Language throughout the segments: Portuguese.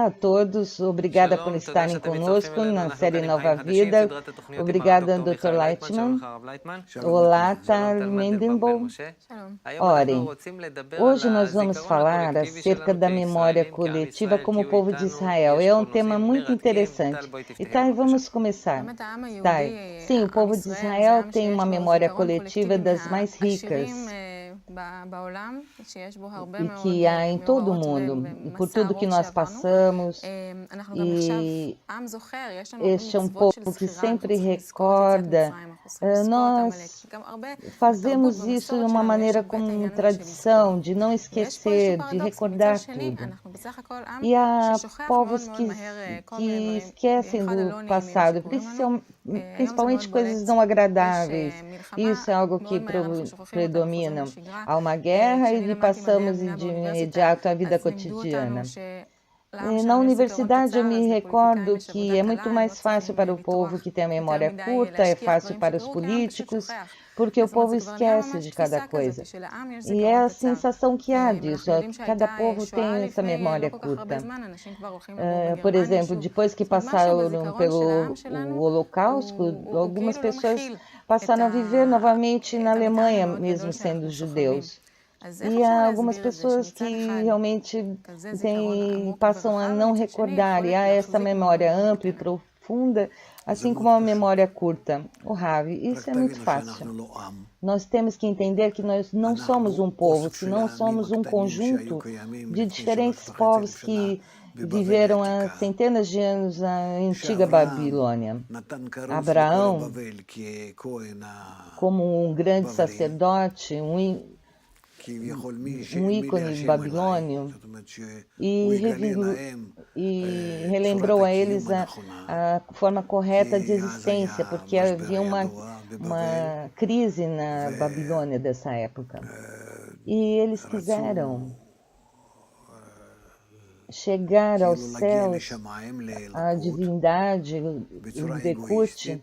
Olá a todos, obrigada por estarem conosco na série Nova Vida. Obrigada, Dr. Leitman. Olá, Tal Mendenbaum. Orem, hoje nós vamos falar acerca da memória coletiva como povo de Israel. É um tema muito interessante. E Thay, vamos começar. Thay, sim, o povo de Israel tem uma memória coletiva das mais ricas e que há em todo o mundo, e por tudo que nós passamos, e este é um povo que sempre recorda. Nós fazemos isso de uma maneira como tradição, de não esquecer, de recordar tudo. E há povos que esquecem do passado, principalmente coisas não agradáveis. Isso é algo que predomina. Há uma guerra e passamos de imediato à vida cotidiana. Na universidade eu me recordo que é muito mais fácil para o povo que tem a memória curta, é fácil para os políticos, porque o povo esquece de cada coisa. E é a sensação que há disso, cada povo tem essa memória curta. Por exemplo, depois que passaram pelo Holocausto, algumas pessoas passaram a viver novamente na Alemanha, mesmo sendo judeus. E há algumas pessoas que realmente passam a não recordar, e há essa memória ampla e profunda, assim como a memória curta. O Ravi, isso é muito fácil. Nós temos que entender que nós não somos um povo, senão somos um conjunto de diferentes povos que viveram há centenas de anos na antiga Babilônia. Abraão, como um grande sacerdote, um ícone babilônio, e relembrou a eles a forma correta de existência, porque havia uma crise na Babilônia dessa época. E eles quiseram chegar aos céus, a divindade, o Dekut, em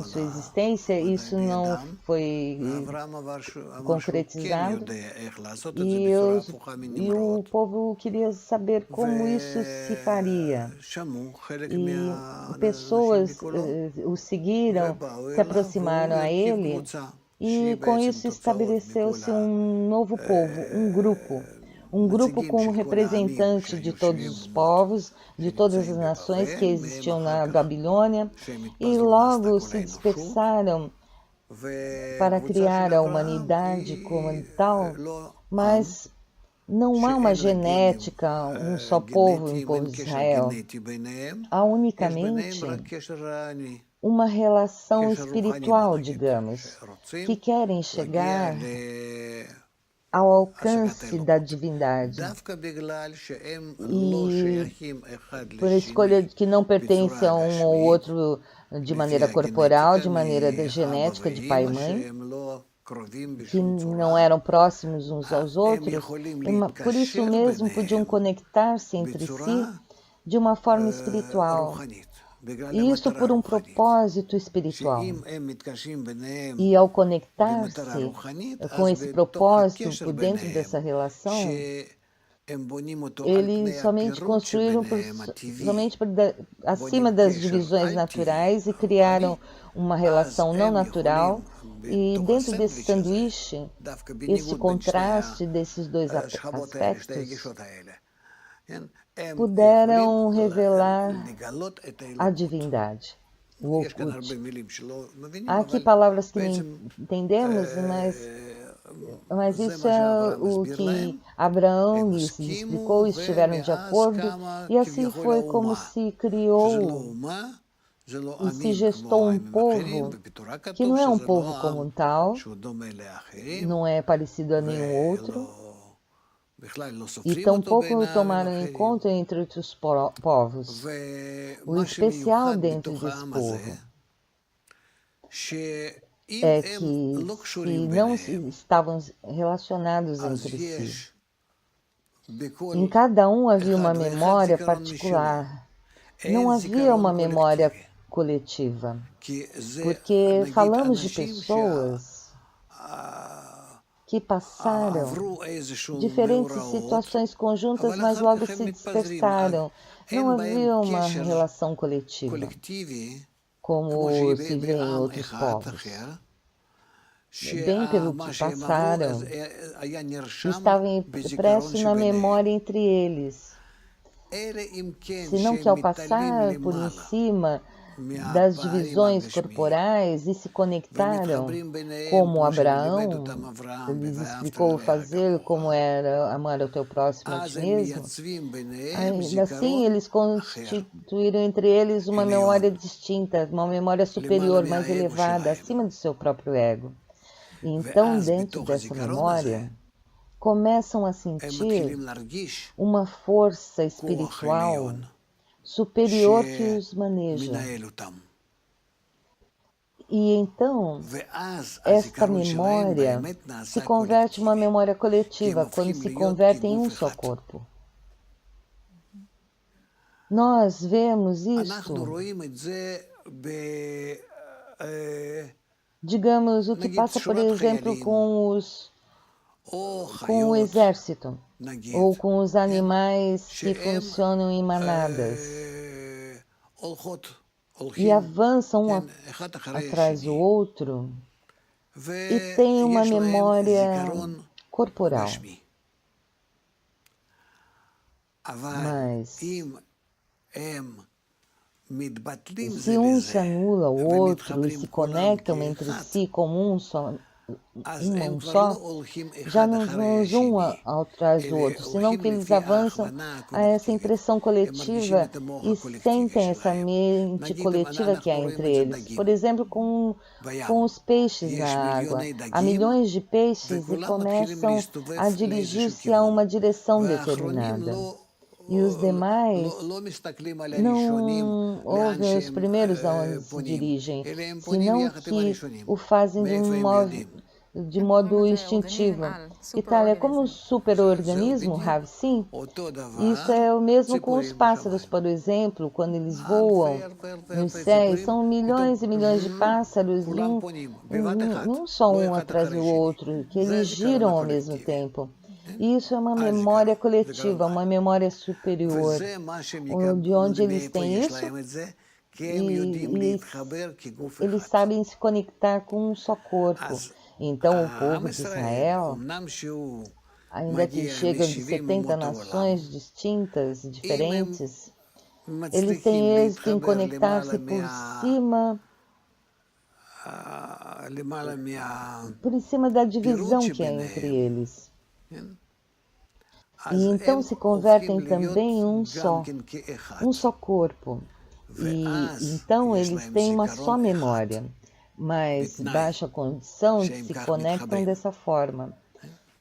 sua existência, isso não foi concretizado, e o povo queria saber como isso se faria. E pessoas o seguiram, se aproximaram a ele, e com isso estabeleceu-se um novo povo, um grupo como representante de todos os povos, de todas as nações que existiam na Babilônia, e logo se dispersaram para criar a humanidade como tal, mas não há uma genética, um só povo, um povo de Israel. Há unicamente uma relação espiritual, digamos, que querem chegar ao alcance da divindade. E por escolha que não pertence a um ou outro de maneira corporal, de maneira genética, de pai e mãe, que não eram próximos uns aos outros, por isso mesmo podiam conectar-se entre si de uma forma espiritual. E isso por um propósito espiritual. E ao conectar-se com esse propósito por dentro dessa relação, eles somente construíram acima das divisões naturais e criaram uma relação não natural. E dentro desse sanduíche, esse contraste desses dois aspectos, puderam revelar a divindade, o Okut. Há aqui palavras que nem entendemos, mas isso é o que Abraão lhes explicou, estiveram de acordo, e assim foi como se criou e se gestou um povo que não é um povo como um tal, não é parecido a nenhum outro, e tampouco tomaram em conta entre outros povos o especial dentro desse povo é que se não estavam relacionados entre si. Em cada um havia uma memória particular, não havia uma memória coletiva, porque falamos de pessoas que passaram diferentes situações conjuntas, mas logo se dispersaram. Não havia uma relação coletiva, como se vê em outros povos. Bem pelo que passaram, estava impresso na memória entre eles. Senão que ao passar por em cima das divisões corporais e se conectaram, como Abraão lhes explicou fazer, como era amar o teu próximo a ti mesmo, ainda assim eles constituíram entre eles uma memória distinta, uma memória superior, mais elevada, acima do seu próprio ego. E então, dentro dessa memória, começam a sentir uma força espiritual superior que os maneja. E então, esta memória se converte em uma memória coletiva, quando se converte em um só corpo. Nós vemos isso, digamos, o que passa, por exemplo, com o exército, ou com os animais que funcionam em manadas, e avançam um atrás do outro, e têm uma memória corporal. Mas se um se anula ao outro e se conectam entre si como um só, já não vão um atrás do outro, senão que eles avançam a essa impressão coletiva e sentem essa mente coletiva que há entre eles. Por exemplo, com os peixes na água. Há milhões de peixes e começam a dirigir-se a uma direção determinada. E os demais não ouvem os primeiros aonde se dirigem, senão que o fazem de modo instintivo. E tal, é como um superorganismo, Rav, sim. Isso é o mesmo com os pássaros, por exemplo, quando eles voam nos céus, são milhões e milhões de pássaros, não só um atrás do outro, que eles giram ao mesmo tempo. Isso é uma memória coletiva, uma memória superior, de onde eles têm isso e eles sabem se conectar com um só corpo. Então o povo de Israel, ainda que chegam de 70 nações distintas, diferentes, eles têm êxito em conectar-se por cima da divisão que há entre eles. E então se convertem também em um só corpo. E então eles têm uma só memória, mas baixa condição de se conectam dessa forma.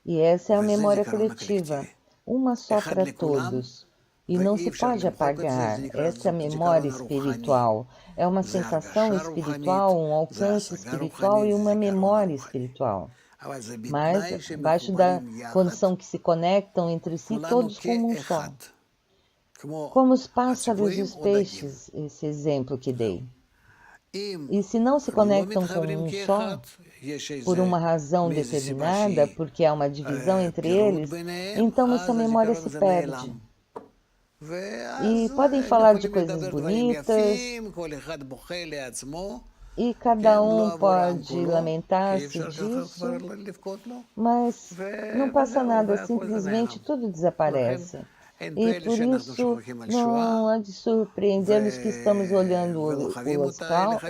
E essa é a memória coletiva, uma só para todos. E não se pode apagar. Essa é a memória espiritual. É uma sensação espiritual, um alcance espiritual e uma memória espiritual. Mas abaixo da condição que se conectam entre si todos como um só. Como os pássaros e os peixes, esse exemplo que dei. E se não se conectam como um só, por uma razão determinada, porque há uma divisão entre eles, então essa memória se perde. E podem falar de coisas bonitas, e cada um pode lamentar-se disso, mas não passa nada, simplesmente tudo desaparece. E por isso não há de surpreender-nos que estamos olhando o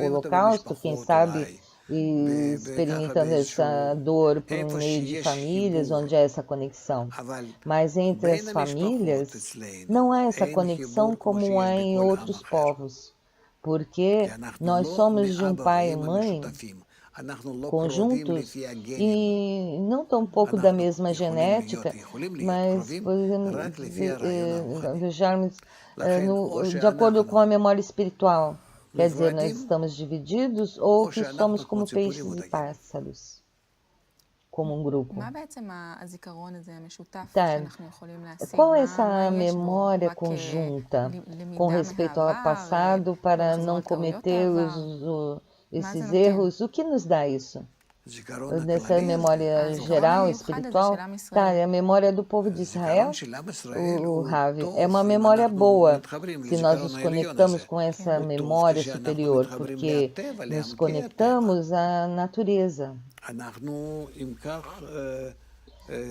Holocausto, quem sabe, e experimentando essa dor por meio de famílias onde há essa conexão. Mas entre as famílias não há essa conexão como há em outros povos, porque nós somos de um pai e mãe conjuntos e não tão pouco da mesma genética, mas, por exemplo, vejamos de acordo com a memória espiritual. Quer dizer, nós estamos divididos ou que somos como peixes e pássaros, como um grupo. Tá. Qual é essa memória conjunta com respeito ao passado para não cometer esses erros? O que nos dá isso? nessa memória geral, espiritual, tá, é a memória do povo de Israel, o Ravi, é uma memória boa, se nós nos conectamos com essa memória superior, porque nos conectamos à natureza.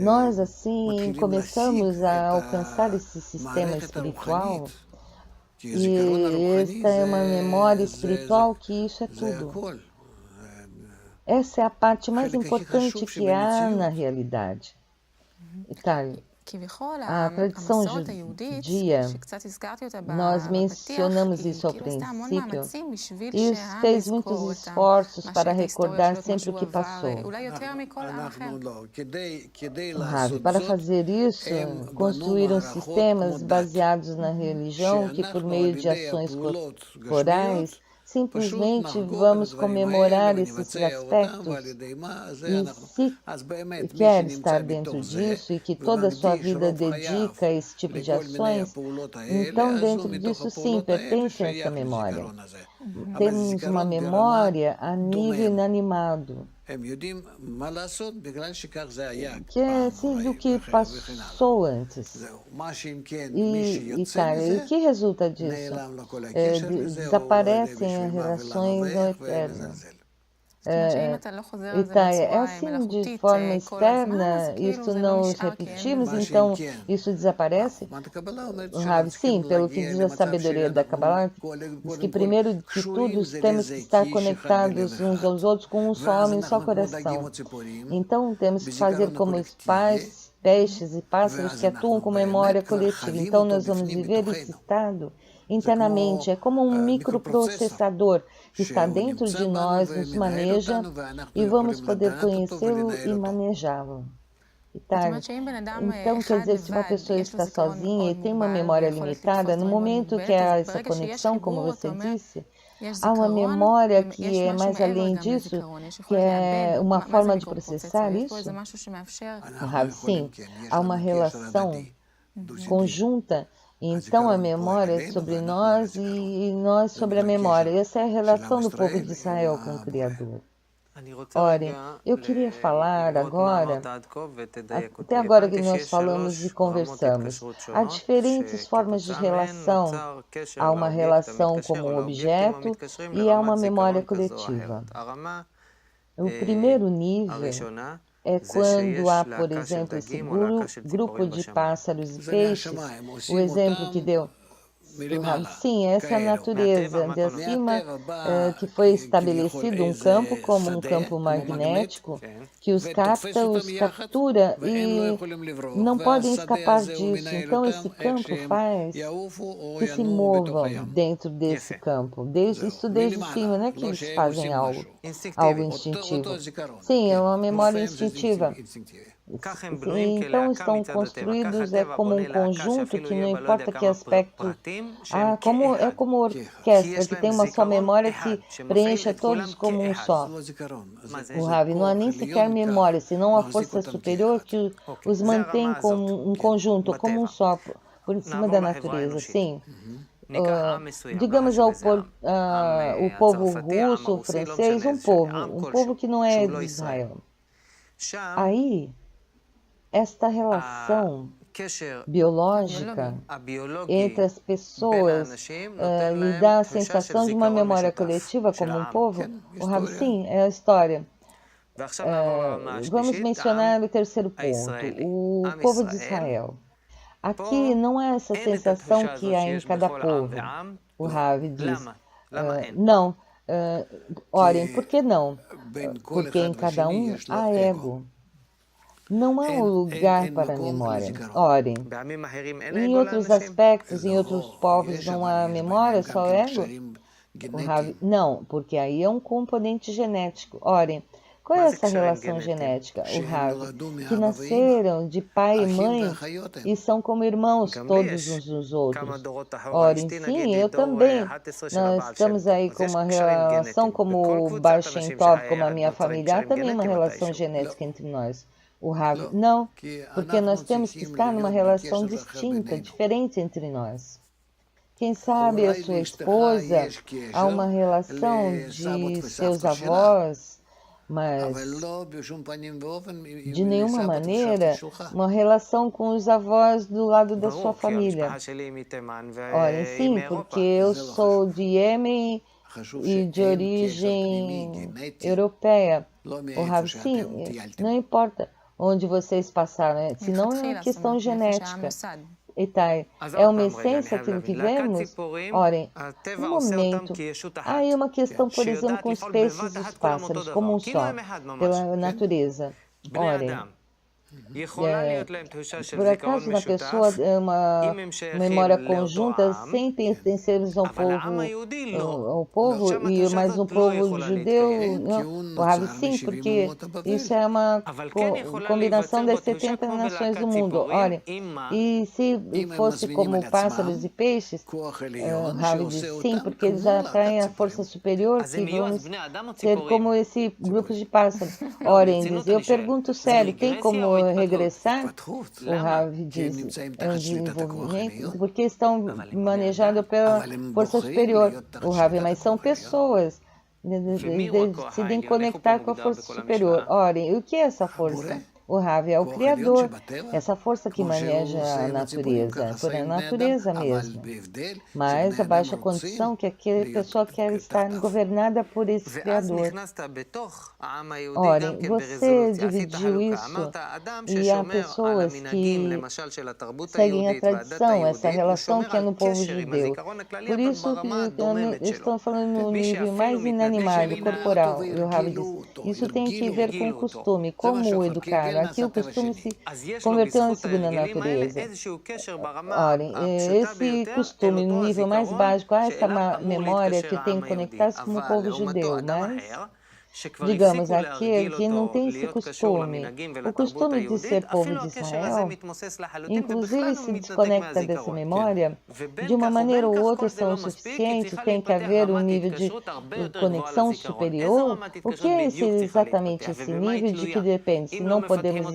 Nós, assim, começamos a alcançar esse sistema espiritual, e esta é uma memória espiritual que isso é tudo. Essa é a parte mais importante que há na realidade. Itália, a tradição judia, nós mencionamos isso ao princípio, e fez muitos esforços para recordar sempre o que passou. Ravi, para fazer isso, construíram sistemas baseados na religião que, por meio de ações corporais, simplesmente vamos comemorar esses aspectos, e se quer estar dentro disso e que toda a sua vida dedica a esse tipo de ações, então dentro disso sim, pertence a essa memória. Temos uma memória a nível inanimado, que é assim do que passou antes. E que resulta disso? Desaparecem as relações ao eterno. É assim, de forma externa, isso não os repetimos, então isso desaparece? Sim, pelo que diz a sabedoria da Kabbalah, diz que primeiro que tudo temos que estar conectados uns aos outros com um só homem, um só coração. Então temos que fazer como os pais, peixes e pássaros que atuam com memória coletiva. Então nós vamos viver esse estado internamente, é como um microprocessador que está dentro de nós, nos maneja e vamos poder conhecê-lo e manejá-lo. Então, quer dizer, se uma pessoa está sozinha e tem uma memória limitada, no momento que há essa conexão, como você disse, há uma memória que é mais além disso, que é uma forma de processar isso. Sim, há uma relação conjunta. Então, a memória é sobre nós e nós sobre a memória. Essa é a relação do povo de Israel com o Criador. Olha, eu queria falar agora, até agora que nós falamos e conversamos, há diferentes formas de relação. Há uma relação como um objeto e há uma memória coletiva. O primeiro nível é quando há, por exemplo, esse grupo de pássaros e peixes, o exemplo que deu. Sim, essa é a natureza de acima, que foi estabelecido um campo como um campo magnético, que os capta, os captura e não podem escapar disso. Então esse campo faz que se movam dentro desse campo. Isso desde cima, não é que eles fazem algo instintivo. Sim, é uma memória instintiva. Então estão construídos como um conjunto que não importa que aspecto. É como orquestra, que tem uma só memória que preenche todos como um só. O Ravi, não há nem sequer memória, senão a força superior que os mantém como um conjunto, como um só, por cima da natureza. Sim. Digamos o povo russo, o francês, um povo que não é de Israel. Aí, esta relação biológica entre as pessoas lhe dá a sensação de uma memória coletiva como um povo? O Rav, sim, é a história. Vamos mencionar o terceiro ponto, o povo de Israel. Aqui não há essa sensação que há em cada povo. O Rav diz, não, orem, por que não? Porque em cada um há ego. Não há um lugar para a memória. Orem. Em outros aspectos, em outros povos, não há memória, só ego? Não, porque aí é um componente genético. Orem. Qual é essa relação genética? O Rav, que nasceram de pai e mãe e são como irmãos todos uns dos outros. Orem, sim, eu também. Nós estamos aí com uma relação como o Bar Shem Tov, como a minha família, há também uma relação genética entre nós. O Rav, não, porque nós temos que estar numa relação distinta, diferente entre nós. Quem sabe a sua esposa, há uma relação de seus avós, mas de nenhuma maneira uma relação com os avós do lado da sua família. Olha, sim, porque eu sou de Iêmen e de origem europeia. O Rav, sim, não importa onde vocês passaram, senão é uma questão genética. Itai, é uma essência aquilo que vemos? Orem, um momento. Há aí uma questão, por exemplo, com os peixes e os pássaros, como um só, pela natureza. Orem. Por acaso uma pessoa é uma memória conjunta sem pertencermos ao povo, mas no povo judeu, não, o Rav, sim, porque isso é uma combinação das 70 nações do mundo. Olha, e se fosse como pássaros e peixes, Rav diz sim, porque eles atraem a força superior, que vamos ser como esse grupo de pássaros. Orem, diz, eu pergunto sério, tem como regressar? O Rav diz, é um desenvolvimento, porque estão manejados pela força superior. O Rav, mas são pessoas, decidem conectar com a força superior. Orem, o que é essa força? O Rav é o Criador, essa força que maneja a natureza, por a natureza mesmo. Mas a baixa condição que aquela pessoa quer estar governada por esse Criador. Olhem, você dividiu isso e há pessoas que seguem a tradição, essa relação que é no povo judeu. Por isso, estão falando no nível mais inanimado, corporal. E o Rav diz, isso tem que ver com o costume, como educar. Aqui o costume se converteu na segunda natureza. Olhem, esse costume no nível mais básico, há essa memória que tem que conectar-se com o povo judeu, mas, digamos, aquele que não tem esse costume, o costume de ser povo de Israel, inclusive se desconecta dessa memória, de uma maneira ou outra são suficientes, tem que haver um nível de conexão superior. O que é exatamente esse nível de que depende? Se não podemos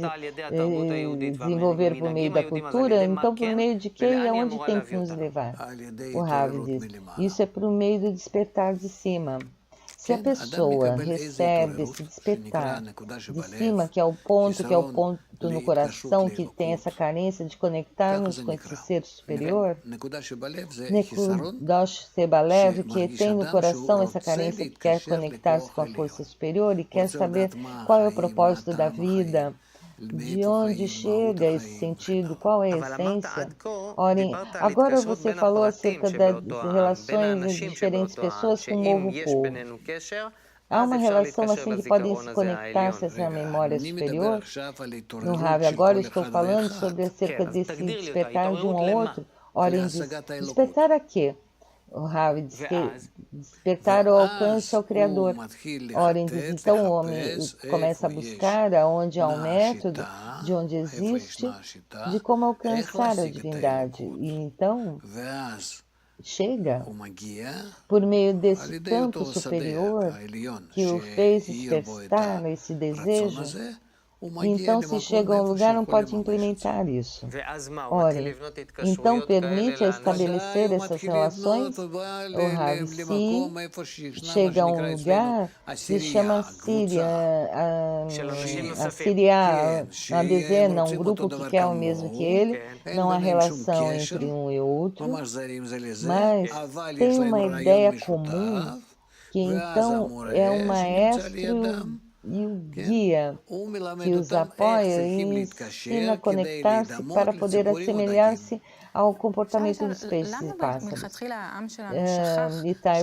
desenvolver por meio da cultura, então por meio de que e aonde tem que nos levar? O Rav diz, isso é por meio do despertar de cima. Se a pessoa recebe esse despertar de cima, que é o ponto no coração, que tem essa carência de conectar-nos com esse ser superior, Nekudash Sebalev, que tem no coração essa carência, que quer conectar-se com a força superior e quer saber qual é o propósito da vida, de onde chega esse sentido, qual é a essência. Olhem, agora você falou acerca das relações de diferentes pessoas com o novo povo. Há uma relação assim que podem se conectar-se a essa memória superior? No Rav, agora estou falando sobre acerca desse despertar de um ao outro. Olhem, despertar a quê? O Rav diz que despertar o alcance ao Criador. Orem, diz, então o homem começa a buscar aonde há um método, de onde existe, de como alcançar a divindade. E então chega por meio desse campo superior que o fez despertar esse desejo. Então, se chega a um lugar, não pode implementar isso. Olhem, então permite estabelecer essas relações. O Rav, se chega a um lugar, se chama Síria, a Síria, uma dezena, um grupo que quer o mesmo que ele, não há relação entre um e outro, mas tem uma ideia comum, que então é um maestro e o guia que os apoia e ensina a conectar-se para poder assemelhar-se ao comportamento dos peixes e pássaros.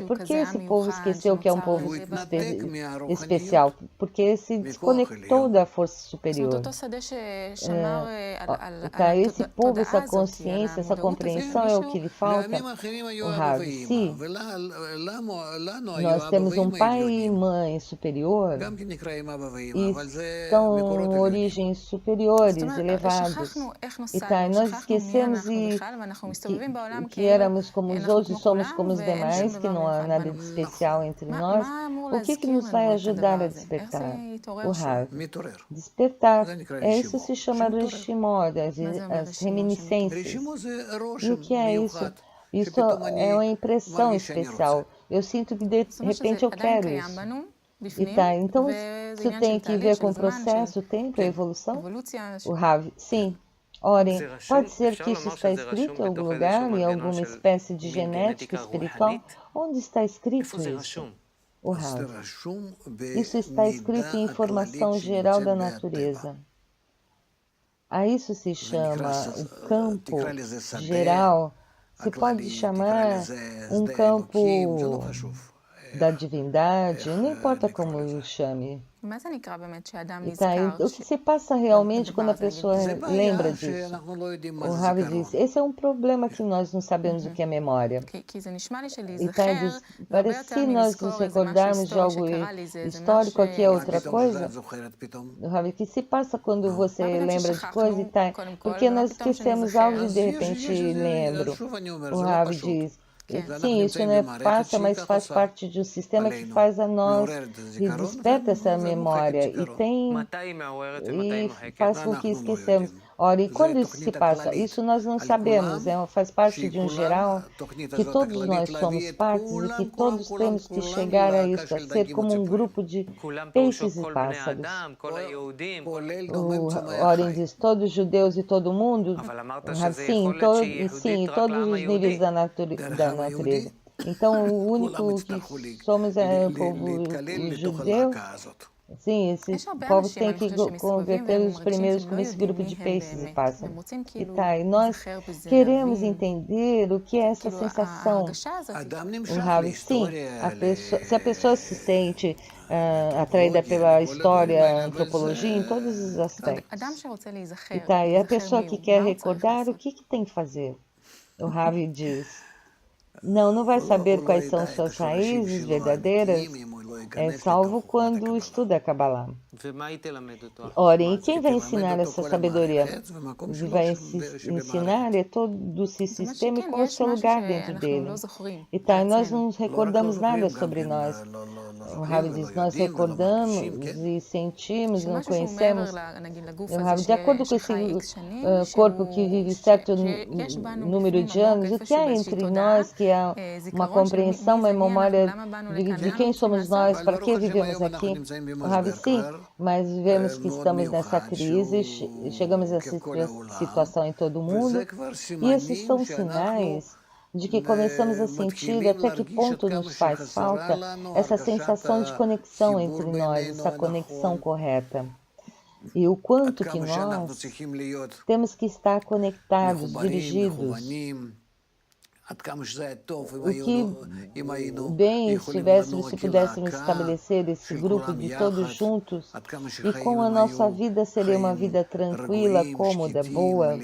Por que esse povo esqueceu que é um povo especial? Porque se desconectou da força superior. Esse povo, essa consciência, essa compreensão é o que lhe falta. O Rav, se nós temos um pai e mãe superior, e são origens superiores, elevados. Nós esquecemos que éramos como os outros, somos como os demais, que não há nada de especial entre nós. O que nos vai ajudar a despertar? O Rav. Despertar. Isso se chama Rishimod, as reminiscências. E o que é isso? Isso é uma impressão especial. Eu sinto que de repente eu quero isso. E tá, então isso tem que ver com o processo, o tempo, a evolução? O Rav, sim. Orem, pode ser que isso está escrito em algum lugar, em alguma espécie de genética espiritual? Onde está escrito isso? O Rav. Isso está escrito em informação geral da natureza. A isso se chama o campo geral. Se pode chamar um campo da divindade, não importa como chame. E tá, o que se passa realmente quando a pessoa lembra disso? O Ravi diz, esse é um problema que nós não sabemos o que é memória. E tá, diz, parece que se nós nos recordarmos de algo histórico, aqui é outra coisa. O Ravi, o que se passa quando você lembra de coisa e tá, porque nós esquecemos algo e de repente lembro. O Ravi diz, sim, isso não é fácil, mas faz parte de um sistema que faz a nós e desperta essa memória e faz com que esquecemos. Ora, e quando isso se passa? Isso nós não sabemos, faz parte de um geral que todos nós somos partes e que todos temos que chegar a isso, a ser como um grupo de peixes e pássaros. O Oren diz, todos os judeus e todo mundo, sim, todos os níveis da natureza. Então, o único que somos é o povo judeu. Sim, esses povos têm que converter os primeiros como esse grupo de peixes e pássaros. E nós queremos entender o que é essa sensação. O Rav, sim, se a pessoa se sente atraída pela história, antropologia, em todos os aspectos. E a pessoa que quer recordar, o que tem que fazer? O Rav diz, não vai saber quais são suas raízes verdadeiras, salvo quando estuda a Kabbalah. Orem, e quem vai ensinar essa sabedoria? Vai ensinar todo esse sistema e qual é o seu lugar dentro dele. E nós não recordamos nada sobre nós. O Rav diz, nós recordamos e sentimos, não conhecemos. O Rav, de acordo com esse corpo que vive certo número de anos, o que há entre nós que há uma compreensão, uma memória de quem somos nós, para que vivemos aqui? O Rav, sim, mas vemos que estamos nessa crise, chegamos a essa situação em todo o mundo, e esses são sinais de que começamos a sentir até que ponto nos faz falta essa sensação de conexão entre nós, essa conexão correta. E o quanto que nós temos que estar conectados, dirigidos. O que bem estivéssemos se pudéssemos estabelecer esse grupo de todos juntos e como a nossa vida seria uma vida tranquila, cômoda, boa,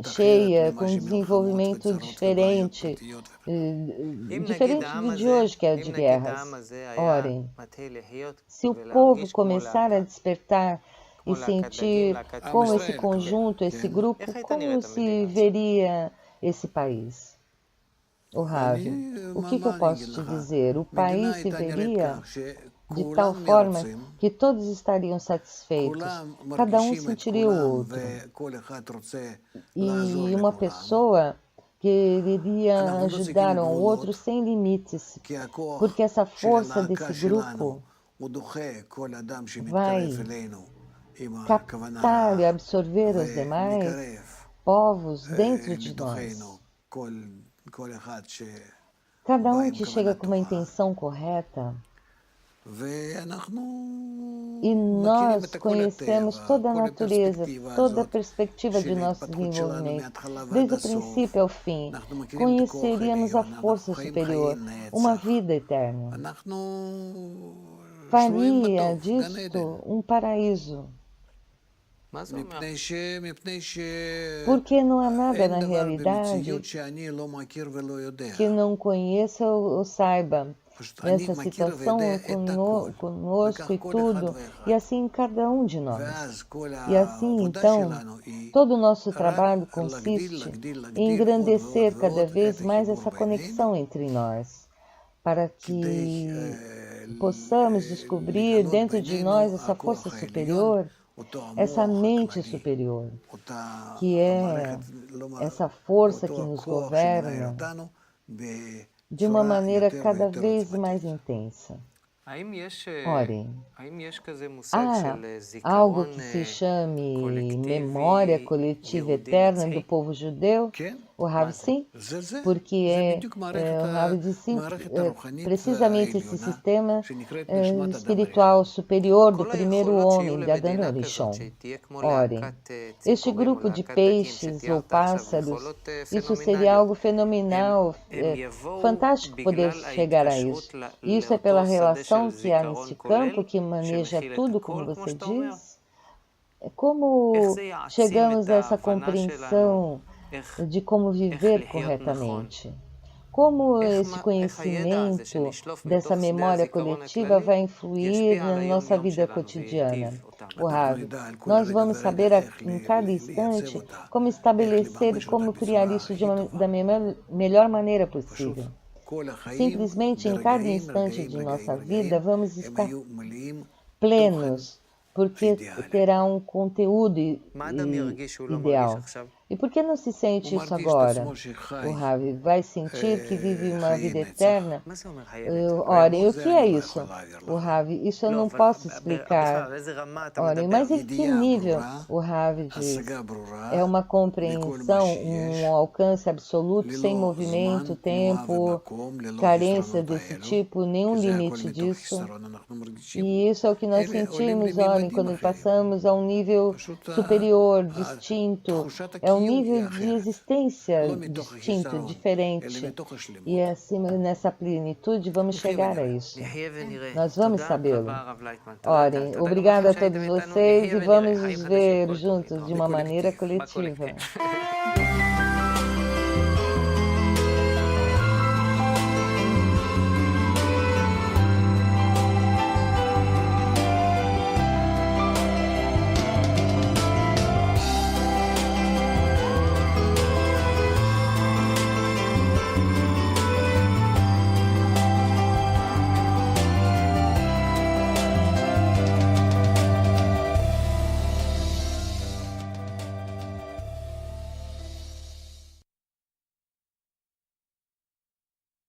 cheia, com um desenvolvimento diferente do de hoje, que é de guerras. Orem, se o povo começar a despertar e sentir como esse conjunto, esse grupo, como se veria esse país? O Rav, o que eu posso te dizer? O país se veria de tal forma que todos estariam satisfeitos, cada um sentiria o outro. E uma pessoa quereria ajudar um outro sem limites, porque essa força desse grupo vai captar e absorver os demais povos dentro de nós. Cada um que chega com uma intenção correta, e nós conhecemos toda a natureza, toda a perspectiva de nosso desenvolvimento, desde o princípio ao fim, conheceríamos a força superior, uma vida eterna. Faria disto um paraíso. Porque não há nada na realidade que não conheça ou saiba. Nessa situação conosco e tudo, e assim cada um de nós. E assim, então, todo o nosso trabalho consiste em engrandecer cada vez mais essa conexão entre nós, para que possamos descobrir dentro de nós essa força superior, essa mente superior, que é essa força que nos governa de uma maneira cada vez mais intensa. Orem. Há algo que se chame memória coletiva eterna do povo judeu? O Rav, sim, porque o Rav disse precisamente esse sistema espiritual superior do primeiro homem, de Adão Rishon. Orem. Este grupo de peixes ou pássaros, isso seria algo fenomenal, fantástico poder chegar a isso. Isso é pela relação que há neste campo, que maneja tudo, como você diz? Como chegamos a essa compreensão de como viver corretamente? Como esse conhecimento dessa memória coletiva vai influir na nossa vida cotidiana? O Rav, nós vamos saber em cada instante como estabelecer e como criar isso da melhor maneira possível. Simplesmente em cada instante de nossa vida vamos estar plenos, porque terá um conteúdo ideal. E por que não se sente isso agora? O Rav vai sentir que vive uma vida eterna? Orem, o que é isso? O Rav, isso eu não posso explicar. Orem, mas em que nível? O Rav diz, é uma compreensão, um alcance absoluto, sem movimento, tempo, carência desse tipo, nenhum limite disso. E isso é o que nós sentimos, olhem, quando passamos a um nível superior, distinto, é um nível de existência distinto, diferente. E assim, nessa plenitude, vamos chegar a isso. Nós vamos sabê-lo. Orem, obrigado a todos vocês e vamos nos ver juntos de uma maneira coletiva.